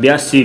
82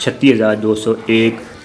36,201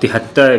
73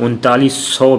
3900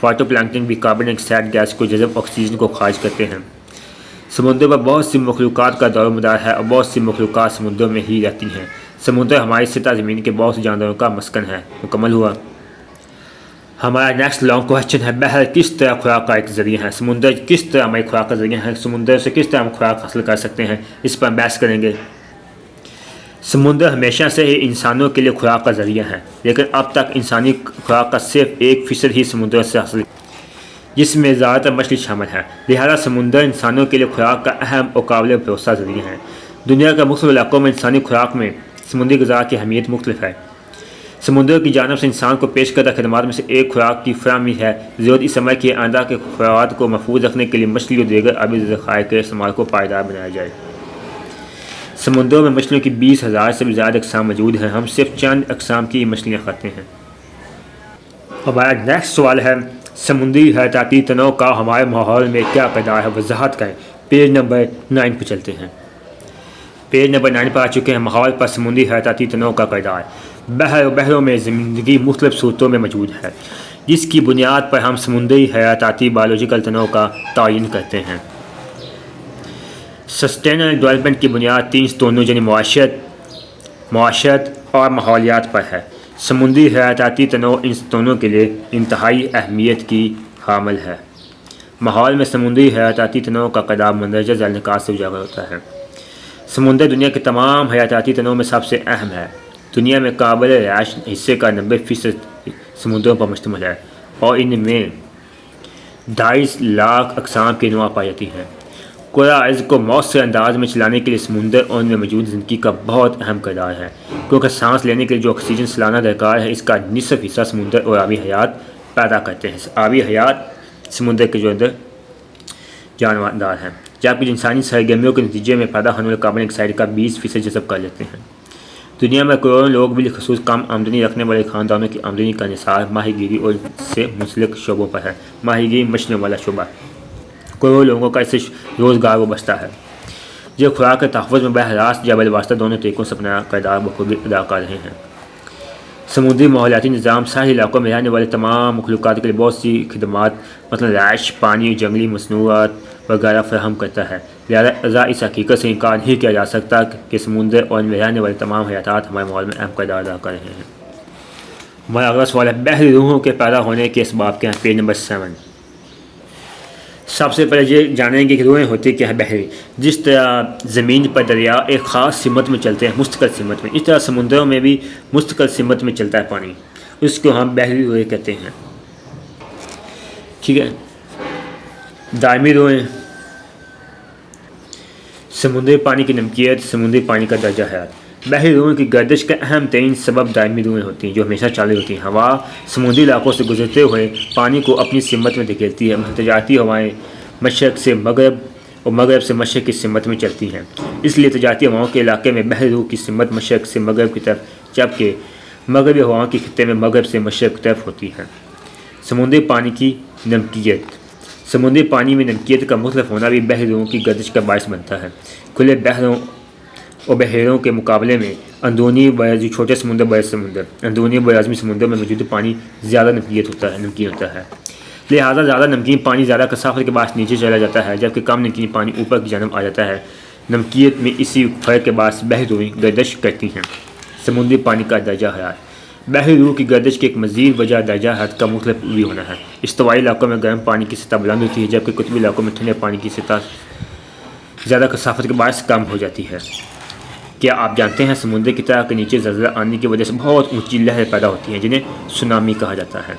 phyto پلانکٹن بھی carbon ڈائی oxide gas کو جذب آکسیجن کو خارج کرتے ہیں۔ سمندر پر بہت سی مخلوقات کا دار و مدار ہے اور بہت سی مخلوقات سمندر میں ہی رہتی ہیں۔ سمندر ہماری سطح زمین کے بہت سے جانوروں کا مسکن ہے۔ مکمل ہوا۔ ہمارا نیکسٹ لانگ کوشچن ہے، بحر کس طرح خوراک کا ایک ذریعہ ہے؟ سمندر کس طرح ہماری خوراک کا ذریعہ ہے؟ سمندر سے کس طرح ہم خوراک حاصل کر سکتے ہیں؟ اس پر ہم بحث کریں گے۔ سمندر ہمیشہ سے ہی انسانوں کے لیے خوراک کا ذریعہ ہے، لیکن اب تک انسانی خوراک کا صرف 1% ہی سمندر سے حاصل، جس میں زیادہ تر مچھلی شامل ہے۔ لہذا سمندر انسانوں کے لیے خوراک کا اہم اور قابل بھروسہ ذریعہ ہے۔ دنیا کے مختلف علاقوں میں انسانی خوراک میں سمندری غذا کی اہمیت مختلف ہے۔ سمندر کی جانب سے انسان کو پیش کردہ خدمات میں سے ایک خوراک کی فراہمی ہے۔ ضرورت اس عمل کی آئندہ کے خوراک کو محفوظ رکھنے کے لیے مچھلی اور دیگر آبی ذخائر کے استعمال کو پائیدار بنایا جائے۔ سمندروں میں مچھلیوں کی 20,000 سے بھی زیادہ اقسام موجود ہیں۔ ہم صرف چند اقسام کی مچھلیاں کھاتے ہیں۔ ہمارا نیکسٹ سوال ہے، سمندری حیاتیاتی تنوع کا ہمارے ماحول میں کیا کردار ہے؟ وضاحت کریں۔ پیج نمبر 9 پہ چلتے ہیں۔ پیج نمبر 9 پر آ چکے ہیں، ماحول پر سمندری حیاتیاتی تنوع کا کردار۔ بحر و بحروں میں زندگی مختلف صورتوں میں موجود ہے، جس کی بنیاد پر ہم سمندری حیاتیاتی بایولوجیکل تنوع کا تعین کرتے ہیں۔ سسٹینیبل ڈیولپمنٹ کی بنیاد 3 ستونوں یعنی معاشرت اور ماحولیات پر ہے۔ سمندری حیاتیاتی تنوع ان ستونوں کے لیے انتہائی اہمیت کی حامل ہے۔ ماحول میں سمندری حیاتیاتی تنوع کا کردار مندرجہ ذیل نکات سے اجاگر ہوتا ہے۔ سمندر دنیا کے تمام حیاتیاتی تنوع میں سب سے اہم ہے۔ دنیا میں قابل رہائش حصے کا 90% سمندروں پر مشتمل ہے اور ان میں 2.5 لاکھ اقسام کی انواع پائی جاتی ہیں۔ کرۂ ارض کو مؤثر انداز میں چلانے کے لیے سمندر اور ان میں موجود زندگی کا بہت اہم کردار ہے، کیونکہ سانس لینے کے لیے جو آکسیجن سالانہ درکار ہے، اس کا نصف حصہ سمندر اور آبی حیات پیدا کرتے ہیں۔ آبی حیات سمندر کے جو اندر جاندار ہیں، جبکہ انسانی سرگرمیوں کے نتیجے میں پیدا ہونے والے کاربن ڈائی آکسائڈ کا 20% جذب کر لیتے ہیں۔ دنیا میں کروڑوں لوگ بالخصوص کم آمدنی رکھنے والے خاندانوں کی آمدنی کا انحصار ماہی گیری اور سے منسلک شعبوں پر ہے۔ ماہی گیری مچھلیوں والا شعبہ کروڑوں لوگوں کا اس سے روزگار وابستہ ہے، جو خوراک کے تحفظ میں براہ راست یا بالواسطہ دونوں طریقوں سے اپنا کردار بخوبی ادا کر رہے ہیں۔ سمندری ماحولیاتی نظام ساحلی علاقوں میں رہنے والے تمام مخلوقات کے لیے بہت سی خدمات مثلا رہائش، پانی، جنگلی مصنوعات وغیرہ فراہم کرتا ہے۔ لہذا اس حقیقت سے انکار نہیں کیا جا سکتا کہ سمندر اور ان میں رہنے والے تمام حیاتات ہمارے ماحول میں اہم کردار ادا کر رہے ہیں۔ ہمارا اگلا سوال ہے، بحری روحوں کے پیدا ہونے کے اسباب کیا ہیں؟ Page number 7۔ سب سے پہلے یہ جانیں گے کہ روحیں ہوتی کیا ہیں بحری۔ جس طرح زمین پر دریا ایک خاص سمت میں چلتے ہیں، مستقل سمت میں، اس طرح سمندروں میں بھی مستقل سمت میں چلتا ہے پانی، اس کو ہم بحری روحیں کہتے ہیں۔ ٹھیک ہے۔ دائمی روحیں، سمندری پانی کی نمکیت، سمندری پانی کا درجہ حرارت۔ بحری روحوں کی گردش کا اہم ترین سبب دائمی روحیں ہوتی ہیں، جو ہمیشہ چالو ہوتی ہیں۔ ہوا سمندری علاقوں سے گزرتے ہوئے پانی کو اپنی سمت میں دھکیلتی ہے۔ تجارتی ہوائیں مشرق سے مغرب اور مغرب سے مشرق کی سمت میں چلتی ہیں، اس لیے تجارتی ہواؤں کے علاقے میں بحری روح کی سمت مشرق سے مغرب کی طرف، جبکہ مغربی ہواؤں کے خطے میں مغرب سے مشرق کی طرف ہوتی ہیں۔ سمندری پانی کی نمکیت، سمندری پانی میں نمکیت کا مختلف ہونا بھی بحری روحوں کی گردش کا باعث بنتا ہے۔ کھلے بحروں اور بحیروں کے مقابلے میں اندرونی براعظمی چھوٹے سمندر، بڑے سمندر، اندرونی براعظمی سمندر میں موجود پانی زیادہ نمکین ہوتا ہے۔ لہٰذا زیادہ نمکین پانی زیادہ کثافت کے باعث نیچے چلا جاتا ہے، جبکہ کم نمکین پانی اوپر کی جانب آ جاتا ہے۔ نمکیت میں اسی فرق کے باعث بحری روحیں گردش کرتی ہیں۔ سمندری پانی کا درجہ حرارت، بحری روح کی گردش کی ایک مزید وجہ درجہ حرارت کا مختلف بھی ہونا ہے۔ استوائی علاقوں میں گرم پانی کی سطح بلند ہوتی ہے، جبکہ قطبی علاقوں میں ٹھنڈے پانی کی سطح زیادہ کثافت کے باعث کم ہو جاتی ہے۔ کیا آپ جانتے ہیں سمندر کی طرح کے نیچے زلزلہ آنے کی وجہ سے بہت اونچی لہریں پیدا ہوتی ہیں، جنہیں سونامی کہا جاتا ہے۔